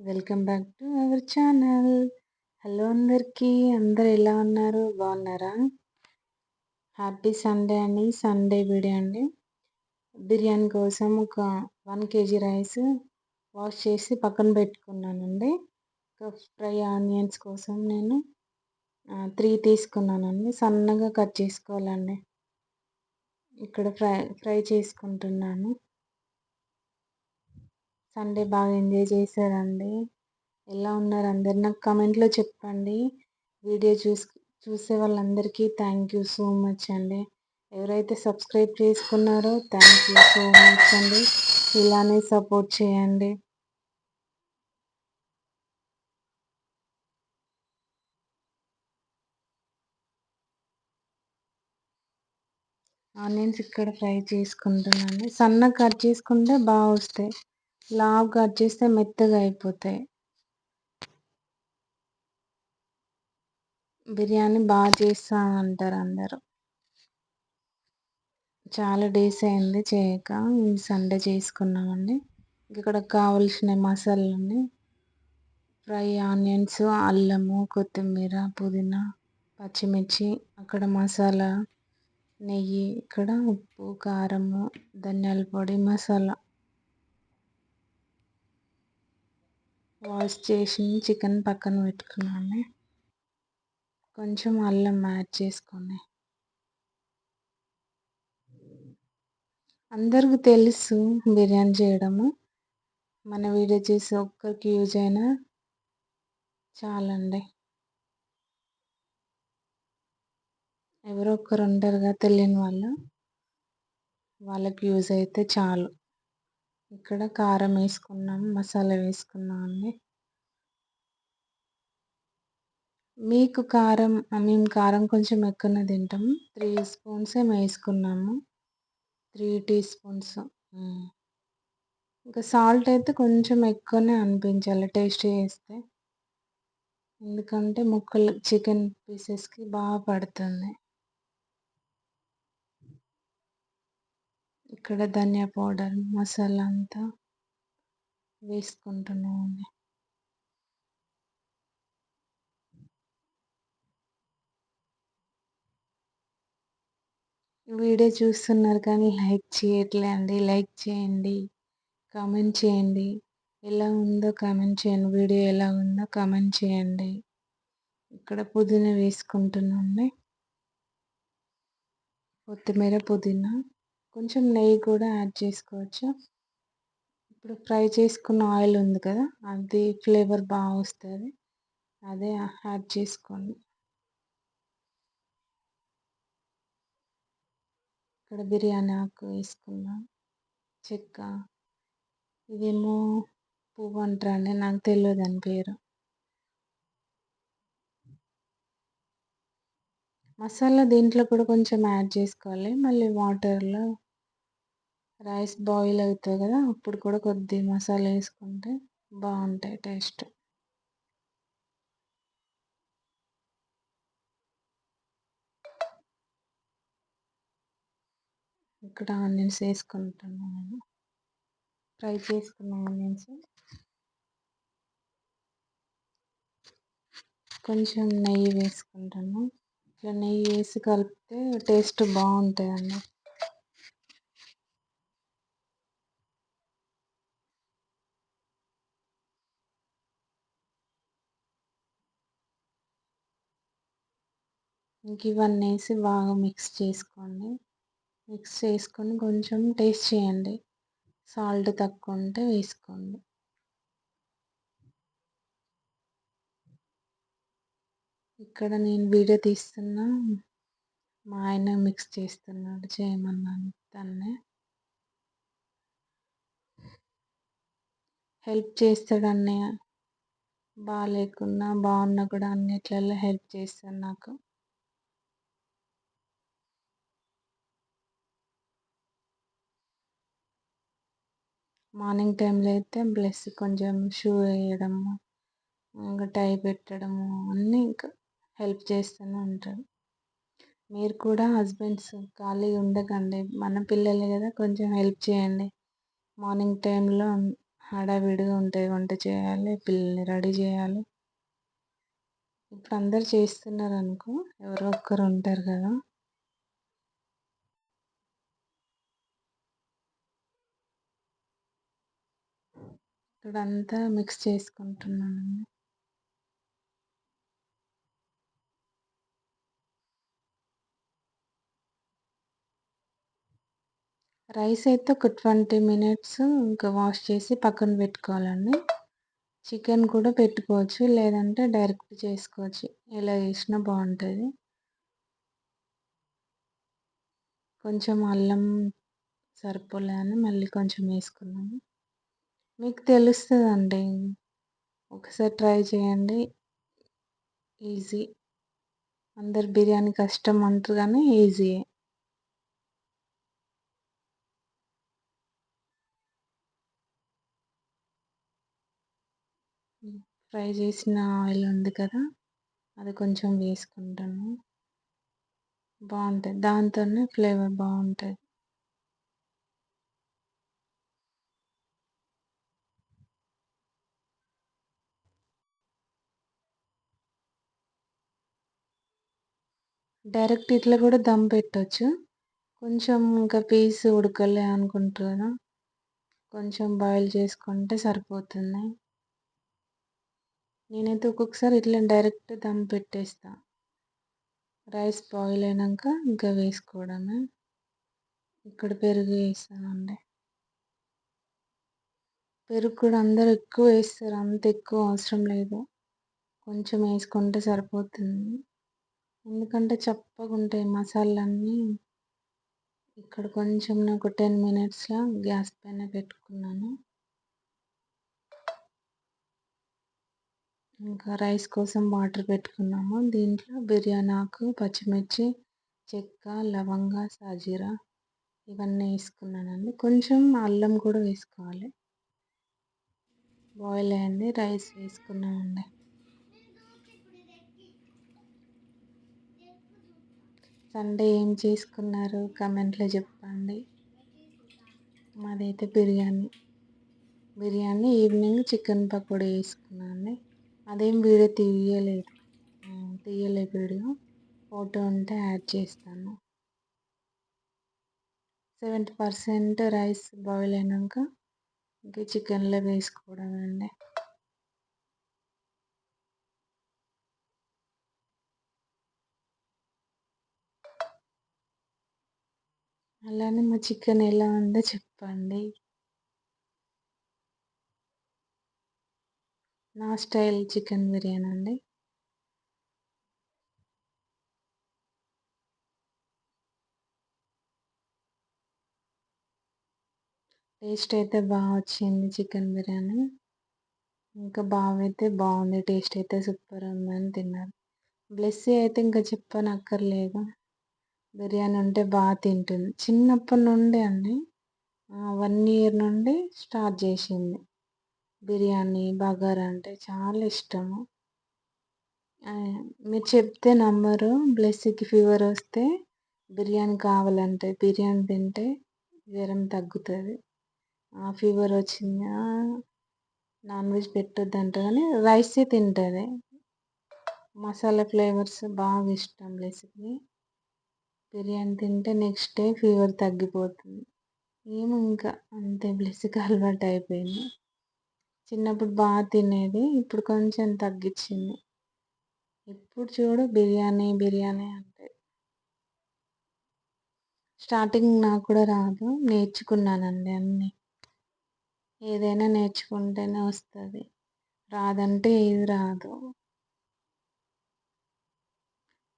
Welcome back to our channel. Hello అందరికీ, అందరు ఎలా ఉన్నారు? బాగున్నారా? హ్యాపీ సండే అండి. సండే వీడియో అండి. బిర్యానీ కోసం ఒక 1 కేజీ రైస్ వాష్ చేసి పక్కన పెట్టుకున్నానండి. ఫ్రై ఆనియన్స్ కోసం నేను 3 తీసుకున్నానండి. సన్నగా కట్ చేసుకోవాలండి. ఇక్కడ ఫ్రై చేసుకుంటున్నాను. సండే బాగా ఎంజాయ్ చేశారండి. ఎలా ఉన్నారు అందరు? నాకు కామెంట్లో చెప్పండి. వీడియో చూసే వాళ్ళందరికీ థ్యాంక్ యూ సో మచ్ అండి. ఎవరైతే సబ్స్క్రైబ్ చేసుకున్నారో థ్యాంక్ యూ సో మచ్ అండి. ఇలానే సపోర్ట్ చేయండి. ఆనియన్స్ ఇక్కడ ఫ్రై చేసుకుంటున్నాను. సన్నగా కట్ చేసుకుంటే బాగా వస్తాయి. లావు కట్ చేస్తే మెత్తగా అయిపోతాయి. బిర్యానీ బాగా చేస్తానంటారు అందరూ. చాలా డేస్ అయింది చేయక. ఈ సండే చేసుకున్నామండి. ఇక్కడ కావలసిన మసాలాలు: ఫ్రై ఆనియన్స్, అల్లము, కొత్తిమీర, పుదీనా, పచ్చిమిర్చి, అక్కడ మసాలా, నెయ్యి, ఇక్కడ ఉప్పు, కారము, ధనియాల పొడి, మసాలా. వాష్ చేసి చికెన్ పక్కన పెట్టుకున్నాను. కొంచెం అల్లం యాడ్ చేసుకోండి. అందరికీ తెలుసు బిర్యానీ చేయడము. మన వీడియో చూసి ఒక్కరికి యూజ్ అయినా చాలండి. ఎవరో ఒక్కరు ఉంటారుగా తెలియని వాళ్ళు, వాళ్ళకి యూజ్ అయితే చాలు. ఇక్కడ కారం వేసుకున్నాం, మసాలా వేసుకున్నాం అండి. మీకు కారం, మేము కారం కొంచెం ఎక్కువనే తింటాము. 3 స్పూన్స్ ఏమో వేసుకున్నాము. 3 టీ స్పూన్స్. ఇంకా సాల్ట్ అయితే కొంచెం ఎక్కువనే అనిపించాలి టేస్ట్ చేస్తే. ఎందుకంటే ముక్కలు చికెన్ పీసెస్కి బాగా పడుతుంది. ఇక్కడ ధనియా పౌడర్, మసాలా అంతా వేసుకుంటున్నామండి. వీడియో చూస్తున్నారు కానీ లైక్ చేయట్లే అండి. లైక్ చేయండి, కామెంట్ చేయండి. ఎలా ఉందో కామెంట్ చేయండి. వీడియో ఎలా ఉందో కామెంట్ చేయండి. ఇక్కడ పుదీనా వేసుకుంటున్నాండి. కొత్తిమీర, పుదీనా, కొంచెం నెయ్యి కూడా యాడ్ చేసుకోవచ్చు. ఇప్పుడు ఫ్రై చేసుకున్న ఆయిల్ ఉంది కదా, అది ఫ్లేవర్ బాగా వస్తుంది. అదే యాడ్ చేసుకోండి. ఇక్కడ బిర్యానీ ఆకు వేసుకున్నాం, చెక్క. ఇదేమో పువ్వు అంటారండి, నాకు తెలియదు దాని పేరు. మసాలా దీంట్లో కూడా కొంచెం యాడ్ చేసుకోవాలి. మళ్ళీ వాటర్లో రైస్ బాయిల్ అవుతుంది కదా, అప్పుడు కూడా కొద్ది మసాలా వేసుకుంటే బాగుంటాయి టేస్ట్. ఇక్కడ ఆనియన్స్ వేసుకుంటున్నాను. ఫ్రై చేసుకున్న ఆనియన్స్. కొంచెం నెయ్యి వేసుకుంటాను. ఇట్లా నెయ్యి వేసి కలిపితే టేస్ట్ బాగుంటుందండి. ఇంక ఇవన్నీ వేసి బాగా మిక్స్ చేసుకోండి. మిక్స్ చేసుకొని కొంచెం టేస్ట్ చేయండి. సాల్ట్ తక్కువ ఉంటే వేసుకోండి. ఇక్కడ నేను వీడియో తీస్తున్నా, మా ఆయన మిక్స్ చేస్తున్నాడు, చేయమన్నాను తన్నే. హెల్ప్ చేస్తాడు అన్నయ్య. బాగాలేకున్నా బాగున్నా కూడా అన్నిట్లలో హెల్ప్ చేస్తాడు నాకు. మార్నింగ్ టైంలో అయితే బ్లెస్ కొంచెం షూ వేయడము, ఇంకా టై పెట్టడము, అన్నీ ఇంకా హెల్ప్ చేస్తూనే ఉంటాడు. మీరు కూడా హస్బెండ్స్ ఖాళీ ఉండకండి, మన పిల్లలే కదా, కొంచెం హెల్ప్ చేయండి. మార్నింగ్ టైంలో హడావిడిగా ఉంటాయి. వంట చేయాలి, పిల్లల్ని రెడీ చేయాలి. ఇప్పుడు అందరూ చేస్తున్నారనుకో, ఎవరో ఒక్కరు ఉంటారు కదా! ఇక్కడంతా మిక్స్ చేసుకుంటున్నానండి. రైస్ అయితే ఒక 20 మినిట్స్ ఇంకా వాష్ చేసి పక్కన పెట్టుకోవాలండి. చికెన్ కూడా పెట్టుకోవచ్చు, లేదంటే డైరెక్ట్ చేసుకోవచ్చు. ఎలా చేసినా బావుంటది. కొంచెం అల్లం సరిపోలే అని మళ్ళీ కొంచెం వేసుకున్నాను. మీకు తెలుస్తదండి. ఒకసారి ట్రై చేయండి. ఈజీ. అందరు బిర్యానీ కష్టం అంటారు గానీ ఈజీయే. ఫ్రై చేసిన ఆయిల్ ఉంది కదా! అది కొంచెం వేసుకుంటాను. బావుంటది. దాంతోనే ఫ్లేవర్ బావుంటది. డైరెక్ట్ ఇట్లా కూడా దమ్ పెట్టొచ్చు. కొంచెం ఇంకా పీస్ ఉడకలే అనుకుంటారు కదా! కొంచెం బాయిల్ చేసుకుంటే సరిపోతుంది. నేనైతే ఒక్కొక్కసారి ఇట్లా డైరెక్ట్ దమ్ పెట్టేస్తా. రైస్ బాయిల్ అయినంక ఇంకా వేసుకోవడమే. ఇక్కడ పెరుగు ఏసానండి. పెరుగు కూడా అందరూ ఎక్కువ వేస్తారు. అంత ఎక్కువ అవసరం లేదు. కొంచెం ఏసుకుంటే సరిపోతుంది. ఎందుకంటే చప్పగుంటాయి మసాలాలన్నీ. ఇక్కడ కొంచెం ఒక 10 మినిట్స్‌లా గ్యాస్ పైన పెట్టుకున్నాను. ఇంకా రైస్ కోసం వాటర్ పెట్టుకున్నాము. దీంట్లో బిర్యానీ ఆకు, పచ్చిమిర్చి, చెక్క, లవంగ, సాజీరా ఇవన్నీ ఏసుకున్నానండి. కొంచెం అల్లం కూడా వేసుకోవాలి. బాయిల్ అయింది. రైస్ వేసుకున్నామండి. సండే ఏం చేసుకున్నారు కామెంట్‌లో చెప్పండి. మాదైతే బిర్యానీ. బిర్యానీ ఈవినింగ్ చికెన్ పకోడీ చేసుకున్నానండి. అదేం వీడియో తీయలేదు. తీయలేదు వీడియో. ఫోటో ఉంటే యాడ్ చేస్తాను. 70% రైస్ బాయిల్ అయినంక ఇంక చికెన్‌లో వేసుకోవడమండి. అలానే మా చికెన్ ఎలా ఉందో చెప్పండి. నా స్టైల్ చికెన్ బిర్యానీ అండి. టేస్ట్ అయితే వచ్చింది చికెన్ బిర్యానీ. ఇంకా బావైతే బావుంది. టేస్ట్ అయితే సూపర్ ఉందని తిన్నారు. బ్లెస్సీ అయితే ఇంక చెప్పనక్కర్లేదు. బిర్యానీ ఉంటే తింటుంది. చిన్నప్పటి నుండే అండి. 1 ఇయర్ నుండి స్టార్ట్ చేసింది. బిర్యానీ, బగారా అంటే చాలా ఇష్టము. మీరు చెప్తే నమ్మరు. బ్లెస్సీకి ఫీవర్ వస్తే బిర్యానీ కావాలంటది. బిర్యానీ తింటే జ్వరం తగ్గుతది. ఫీవర్ వచ్చిందా నాన్ వెజ్ పెట్టొద్దంట కానీ రైసే తింటది. మసాలా ఫ్లేవర్స్ బాగా ఇష్టం బ్లెస్సీకి. బిర్యానీ తింటే నెక్స్ట్ డే ఫీవర్ తగ్గిపోతుంది. ఏమో ఇంకా అంతే బ్లెస్సీకి అలవాటయిపోయింది. చిన్నప్పుడు తినేది. ఇప్పుడు కొంచెం తగ్గిచ్చింది. ఎప్పుడు చూడు బిర్యానీ, బిర్యానీ అంటది. స్టార్టింగ్ నాకు కూడా రాదు. నేర్చుకున్నానండి అన్నీ. ఏదైనా నేర్చుకుంటేనే వస్తది. రాదంటే ఏది రాదు.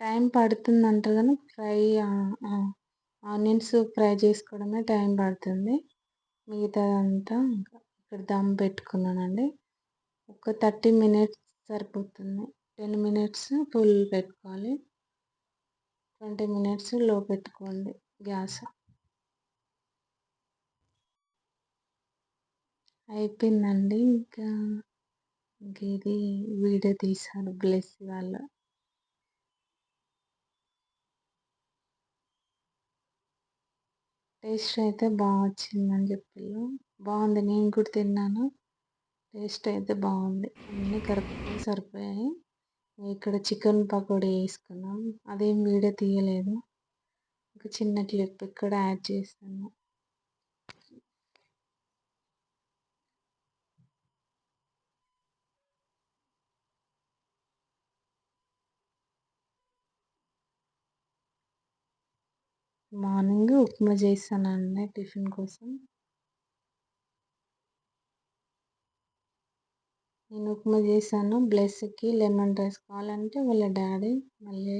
టైం పడుతుందంటారు గానీ ఆనియన్స్ ఫ్రై చేసుకోవడమే టైం పడుతుంది. మిగతాదంతా ఇక్కడ దమ్ పెట్టుకున్నానండి. ఒక 30 మినిట్స్ సరిపోతుంది. 10 మినిట్స్ ఫుల్ పెట్టుకోవాలి. 20 మినిట్స్ లో పెట్టుకోండి గ్యాస్. అయిపోయిందండి. ఇంక ఇది వీడియో తీశాను బ్లెస్సీ వాళ్ళు. టేస్ట్ అయితే వచ్చిందని చెప్పిర్రు. బావుంది. నేను కూడా తిన్నాను. టేస్ట్ అయితే బాగుంది. అన్నీ కరెక్ట్గా సరిపోయాయి. ఇక్కడ చికెన్ పకోడీ వేసుకున్నాం. అదేం వీడియో తీయలేదు. ఒక చిన్న క్లిప్ ఇక్కడ యాడ్ చేస్తాను. మార్నింగ్ ఉప్మా చేశానండి టిఫిన్ కోసం. నేను ఉప్మా చేశాను. బ్లెస్‌కి లెమన్ రైస్ కావాలంటే వాళ్ళ డాడీ మళ్ళీ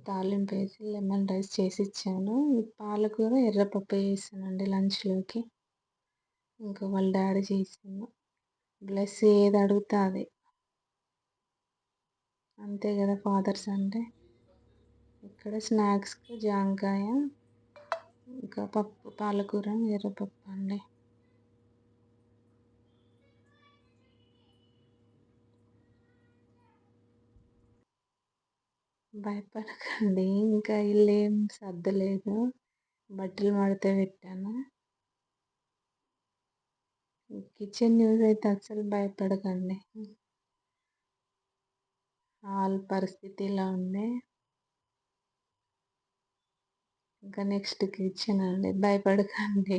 తాలింపు వేసి లెమన్ రైస్ చేసిచ్చాను. పాలకూర ఎర్రపప్పు చేశానండి లంచ్‌లోకి. ఇంకా వాళ్ళ డాడీ చేసిండు. బ్లెస్ ఏది అడిగితే అది. అంతే కదా ఫాదర్స్ అంటే. ఇక్కడ స్నాక్స్‌కి జాంకాయ, ఇంకా పప్పు పాలకూర ఎర్రపప్పు అండి. భయపడకండి. ఇంకా ఇల్లేం సర్దలేదు. బట్టలు మడత పెట్టాను. కిచెన్ న్యూస్ అయితే అస్సలు భయపడకండి. హాల్ పరిస్థితి ఇలా ఉంది. ఇంకా నెక్స్ట్ కిచెన్ అండి. భయపడకండి.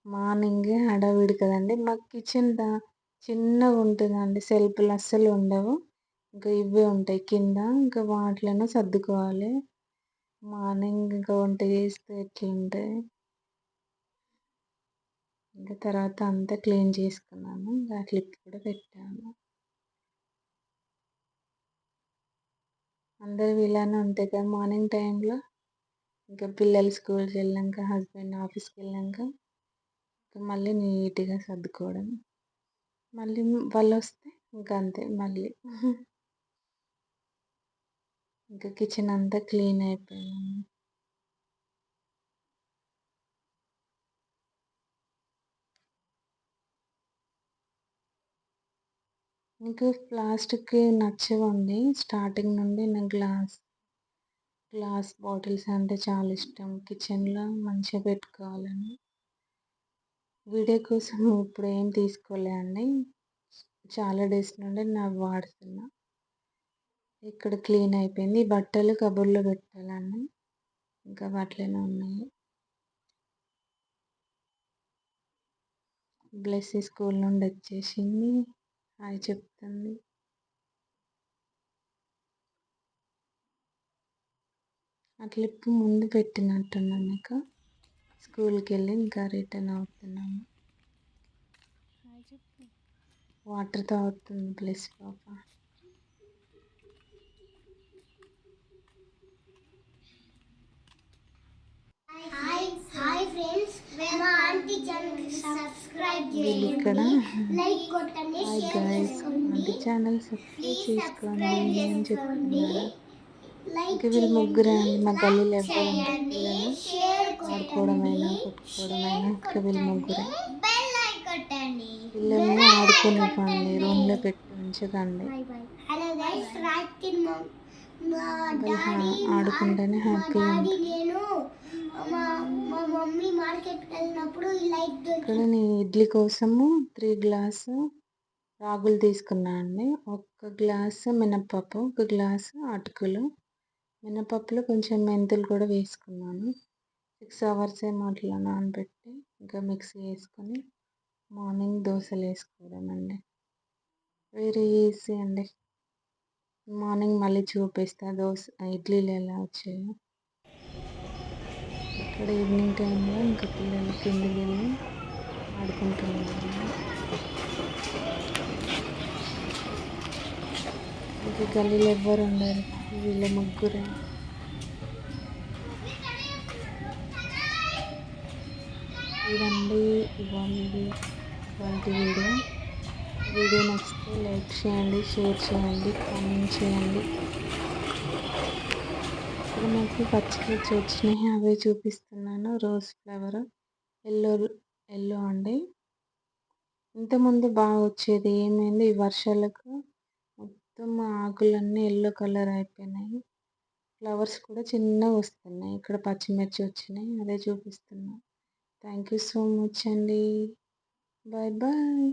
మార్నింగ్ హడావిడి కదండి. మాకు కిచెన్ చిన్నగా ఉంటుందండి. సెల్ఫ్‌లు అస్సలు ఉండవు. ఇంకా ఇవే ఉంటాయి కింద. ఇంకా వాటిలోనే సర్దుకోవాలి. మార్నింగ్ ఇంకా వంట చేస్తే ఎట్లుంటది. ఇంకా తర్వాత అంతా క్లీన్ చేసుకున్నాను. ఇంకా క్లిప్ కూడా పెట్టాను. అందరివి ఇలానే ఉంటాయి కదా మార్నింగ్ టైంలో. ఇంకా పిల్లలు స్కూల్‌కి వెళ్ళాక, హస్బెండ్ ఆఫీస్‌కి వెళ్ళాక మళ్ళీ నీట్‌గా సర్దుకోవడం. మళ్ళీ వాళ్ళొస్తే ఇంకా అంతే మళ్ళీ. ఇంకా కిచెన్ అంతా క్లీన్ అయిపోయింది. మీకు ప్లాస్టిక్‌వి నచ్చవండి. స్టార్టింగ్ నుండి నాకు గ్లాస్ బాటిల్స్ అంటే చాలా ఇష్టం. కిచెన్‌లో మంచిగా పెట్టుకోవాలని. వీడియో కోసం ఇప్పుడు ఏం తీసుకోలే అండి. చాలా డేస్ నుండి నేను వాడుతున్నా. ఇక్కడ క్లీన్ అయిపోయింది. ఈ బట్టలు కబోర్డ్‌లో పెట్టాలండి. ఇంకా అవి అట్లనే ఉన్నాయి. బ్లెస్సీ స్కూల్ నుండి వచ్చేసింది. హాయ్ చెప్తుంది. ఆ క్లిప్ ముందు పెట్టినట్టున్నాను నీకు. స్కూల్కి వెళ్ళి ఇంకా రిటర్న్ అవుతున్నాము. వాటర్ తాగుతుంది బ్లెస్ పాప. వీళ్ళు ఇక్కడ hi guys aunty channel subscribe చేసుకోండి అని చెప్తున్నారు. ఇంకా వీళ్ళు ముగ్గురే అండి. మా గల్లీలో ఎవ్వరు ఉండరు. పిల్లలు ఆడుకోవడమైనా కొట్టుకోవడమైనా ఇంకా వీళ్ళు ముగ్గురే. పిల్లల్ని ఆడుకోనివ్వండి. రూమ్లో పెట్టి ఉంచకండి. వాళ్ళు ఆడుకుంటేనే హ్యాపీగా ఉంటారు. ఇక్కడ నేను ఇడ్లీ కోసము 3 గ్లాసు రాగులు తీసుకున్నా అండి. ఒక గ్లాసు మినపప్పు, ఒక గ్లాసు అటుకులు. మినపప్పులో కొంచెం మెంతులు కూడా వేసుకున్నాను. 6 అవర్స్ ఏమో అట్లా నానబెట్టి ఇంకా మిక్సీ వేసుకొని మార్నింగ్ దోశలు వేసుకోవడం అండి. వెరీ ఈజీ అండి. మార్నింగ్ మళ్ళీ చూపిస్తా ఇడ్లీలు ఎలా వచ్చాయో. ఇక్కడ ఈవినింగ్ టైంలో ఇంకా పిల్లలు కిందికి వెళ్ళి ఆడుకుంటున్నారు. ఇక గల్లీలో ఎవ్వరు ఉండరు. వీళ్ళ ముగ్గురే. ఇదండి ఇవాళ వీడియో. వీడియో నచ్చితే లైక్ చేయండి, షేర్ చేయండి, కామెంట్ చేయండి. ఇక్కడ నాకు పచ్చిమిర్చి వచ్చినాయి, అవే చూపిస్తున్నాను. రోజ్ ఫ్లవర్ ఎల్లో అండి. ఇంతకుముందు బాగా వచ్చేది. ఏమైంది ఈ వర్షాలకు మొత్తం ఆకులన్నీ ఎల్లో కలర్ అయిపోయినాయి. ఫ్లవర్స్ కూడా చిన్నగా వస్తున్నాయి. ఇక్కడ పచ్చిమిర్చి వచ్చినాయి, అదే చూపిస్తున్నా. థ్యాంక్ యూ సో మచ్ అండి. Bye bye.